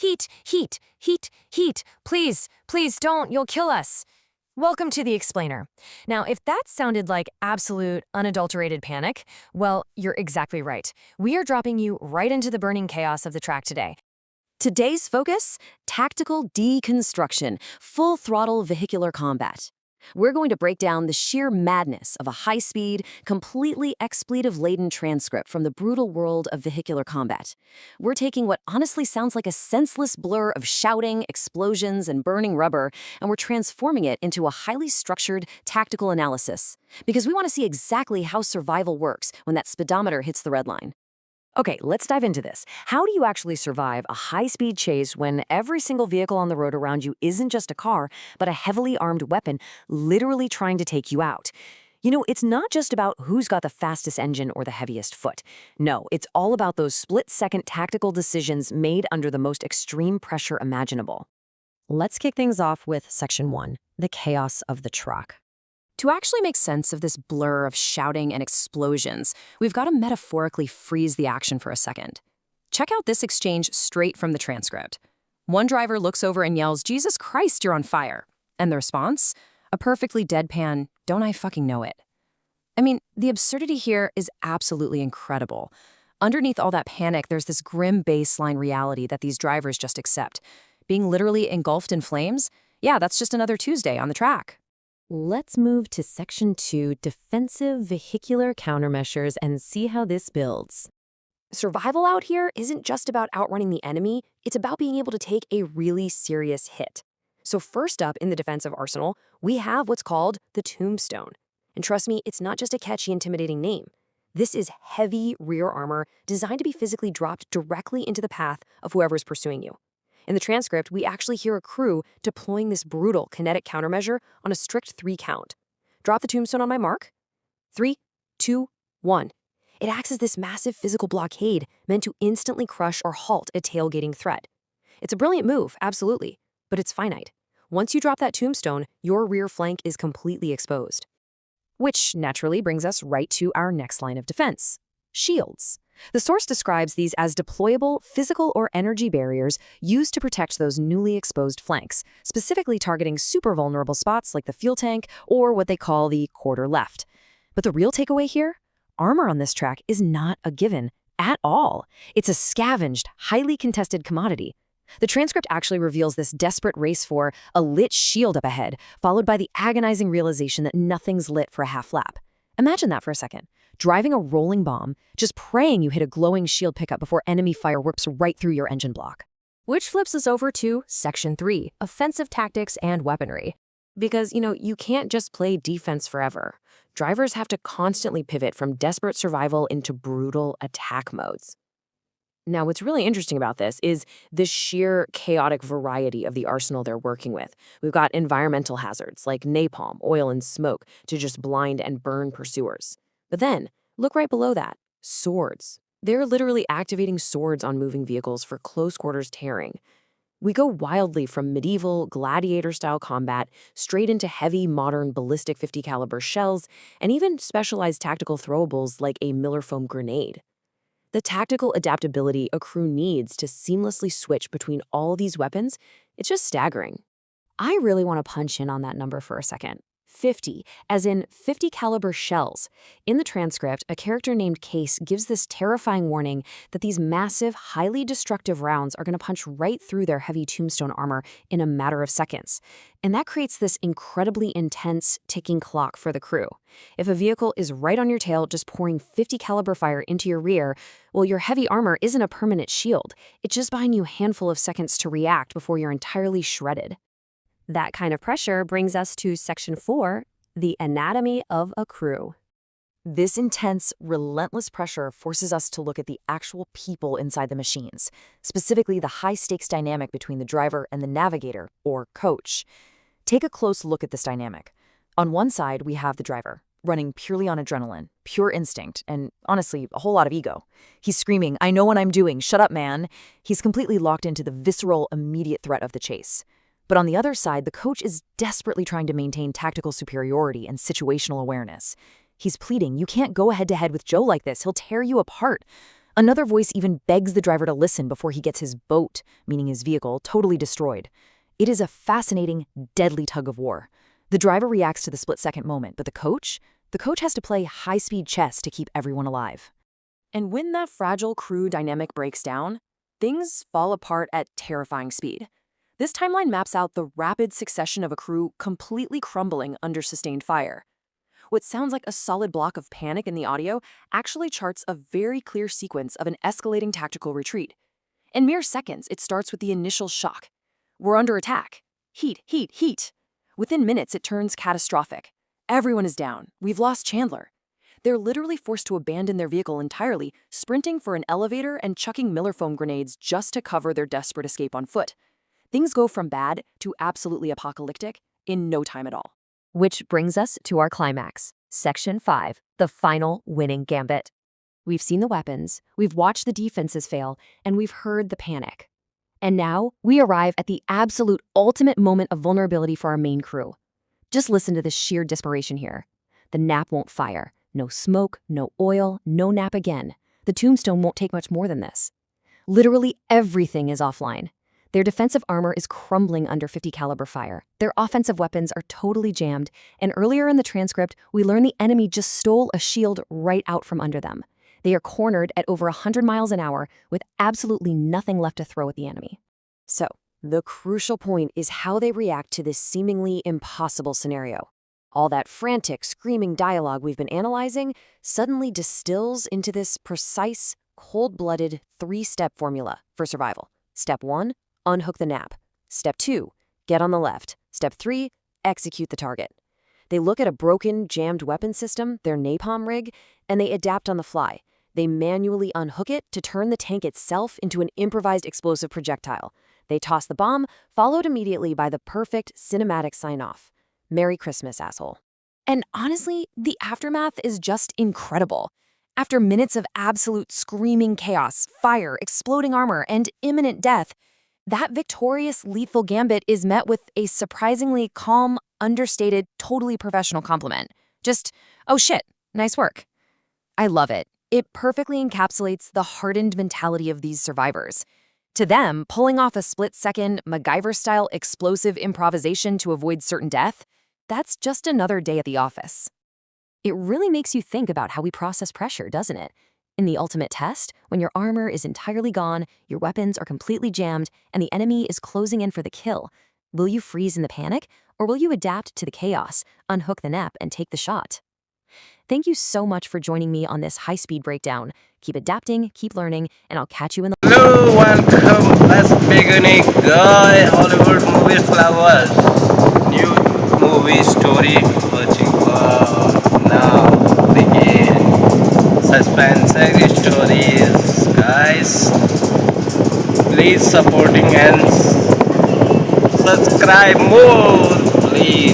Heat, heat, heat, heat. Please, please don't. You'll kill us. Welcome to the explainer. Now, if that sounded like absolute, unadulterated panic, well, you're exactly right. We are dropping you right into the burning chaos of the track today. Today's focus, tactical deconstruction, full throttle vehicular combat. We're going to break down the sheer madness of a high-speed, completely expletive-laden transcript from the brutal world of vehicular combat. We're taking what honestly sounds like a senseless blur of shouting, explosions, and burning rubber, and we're transforming it into a highly structured tactical analysis, because we want to see exactly how survival works when that speedometer hits the red line. Okay, let's dive into this. How do you actually survive a high-speed chase when every single vehicle on the road around you isn't just a car, but a heavily armed weapon literally trying to take you out? You know, it's not just about who's got the fastest engine or the heaviest foot. No, it's all about those split-second tactical decisions made under the most extreme pressure imaginable. Let's kick things off with Section 1, the chaos of the truck. To actually make sense of this blur of shouting and explosions, we've got to metaphorically freeze the action for a second. Check out this exchange straight from the transcript. One driver looks over and yells, "Jesus Christ, you're on fire." And the response? A perfectly deadpan, "Don't I fucking know it?" I mean, the absurdity here is absolutely incredible. Underneath all that panic, there's this grim baseline reality that these drivers just accept. Being literally engulfed in flames? Yeah, that's just another Tuesday on the track. Let's move to Section 2, defensive vehicular countermeasures, and see how this builds. Survival out here isn't just about outrunning the enemy, it's about being able to take a really serious hit. So first up in the defensive arsenal, we have what's called the tombstone. And trust me, it's not just a catchy, intimidating name. This is heavy rear armor designed to be physically dropped directly into the path of whoever's pursuing you. In the transcript, we actually hear a crew deploying this brutal kinetic countermeasure on a strict 3 count. Drop the tombstone on my mark. 3, 2, 1. It acts as this massive physical blockade meant to instantly crush or halt a tailgating threat. It's a brilliant move, absolutely, but it's finite. Once you drop that tombstone, your rear flank is completely exposed. Which naturally brings us right to our next line of defense: shields. The source describes these as deployable physical or energy barriers used to protect those newly exposed flanks, specifically targeting super vulnerable spots like the fuel tank or what they call the quarter left. But the real takeaway here? Armor on this track is not a given at all. It's a scavenged, highly contested commodity. The transcript actually reveals this desperate race for a lit shield up ahead, followed by the agonizing realization that nothing's lit for a half lap. Imagine that for a second. Driving a rolling bomb, just praying you hit a glowing shield pickup before enemy fire whips right through your engine block. Which flips us over to Section 3, offensive tactics and weaponry. Because, you can't just play defense forever. Drivers have to constantly pivot from desperate survival into brutal attack modes. Now, what's really interesting about this is the sheer chaotic variety of the arsenal they're working with. We've got environmental hazards like napalm, oil, and smoke to just blind and burn pursuers. But then, look right below that, swords. They're literally activating swords on moving vehicles for close quarters tearing. We go wildly from medieval, gladiator-style combat straight into heavy, modern ballistic 50 caliber shells and even specialized tactical throwables like a Miller foam grenade. The tactical adaptability a crew needs to seamlessly switch between all these weapons, it's just staggering. I really want to punch in on that number for a second. 50, as in 50 caliber shells. In the transcript, a character named Case gives this terrifying warning that these massive, highly destructive rounds are going to punch right through their heavy tombstone armor in a matter of seconds. And that creates this incredibly intense ticking clock for the crew. If a vehicle is right on your tail just pouring 50 caliber fire into your rear, well, your heavy armor isn't a permanent shield. It's just buying you a handful of seconds to react before you're entirely shredded. That kind of pressure brings us to Section 4, the anatomy of a crew. This intense, relentless pressure forces us to look at the actual people inside the machines, specifically the high-stakes dynamic between the driver and the navigator, or coach. Take a close look at this dynamic. On one side, we have the driver, running purely on adrenaline, pure instinct, and honestly, a whole lot of ego. He's screaming, "I know what I'm doing, shut up, man." He's completely locked into the visceral, immediate threat of the chase. But on the other side, the coach is desperately trying to maintain tactical superiority and situational awareness. He's pleading, "You can't go head-to-head with Joe like this. He'll tear you apart." Another voice even begs the driver to listen before he gets his boat, meaning his vehicle, totally destroyed. It is a fascinating, deadly tug of war. The driver reacts to the split-second moment, but the coach has to play high-speed chess to keep everyone alive. And when that fragile crew dynamic breaks down, things fall apart at terrifying speed. This timeline maps out the rapid succession of a crew completely crumbling under sustained fire. What sounds like a solid block of panic in the audio actually charts a very clear sequence of an escalating tactical retreat. In mere seconds, it starts with the initial shock. We're under attack. Heat, heat, heat. Within minutes, it turns catastrophic. Everyone is down. We've lost Chandler. They're literally forced to abandon their vehicle entirely, sprinting for an elevator and chucking Miller foam grenades just to cover their desperate escape on foot. Things go from bad to absolutely apocalyptic in no time at all. Which brings us to our climax, Section 5, the final winning gambit. We've seen the weapons, we've watched the defenses fail, and we've heard the panic. And now we arrive at the absolute ultimate moment of vulnerability for our main crew. Just listen to the sheer desperation here. The nap won't fire. No smoke, no oil, no nap again. The tombstone won't take much more than this. Literally everything is offline. Their defensive armor is crumbling under 50 caliber fire. Their offensive weapons are totally jammed, and earlier in the transcript, we learn the enemy just stole a shield right out from under them. They are cornered at over 100 miles an hour with absolutely nothing left to throw at the enemy. So, the crucial point is how they react to this seemingly impossible scenario. All that frantic, screaming dialogue we've been analyzing suddenly distills into this precise, cold-blooded, 3-step formula for survival. Step 1, unhook the nap. Step 2, get on the left. Step 3, execute the target. They look at a broken, jammed weapon system, their napalm rig, and they adapt on the fly. They manually unhook it to turn the tank itself into an improvised explosive projectile. They toss the bomb, followed immediately by the perfect cinematic sign-off. Merry Christmas, asshole. And honestly, the aftermath is just incredible. After minutes of absolute screaming chaos, fire, exploding armor, and imminent death, that victorious lethal gambit is met with a surprisingly calm, understated, totally professional compliment. Just, oh shit, nice work. I love it. It perfectly encapsulates the hardened mentality of these survivors. To them, pulling off a split-second, MacGyver-style explosive improvisation to avoid certain death, that's just another day at the office. It really makes you think about how we process pressure, doesn't it? In the ultimate test, when your armor is entirely gone, your weapons are completely jammed, and the enemy is closing in for the kill, will you freeze in the panic, or will you adapt to the chaos, unhook the nap, and take the shot? Thank you so much for joining me on this high-speed breakdown. Keep adapting, keep learning, and I'll catch you in the... Hello, welcome. Let's beginning, guy. Hollywood movies lovers. New movie story watching. Now begin. Suspense stories, guys. Please supporting and subscribe more, please.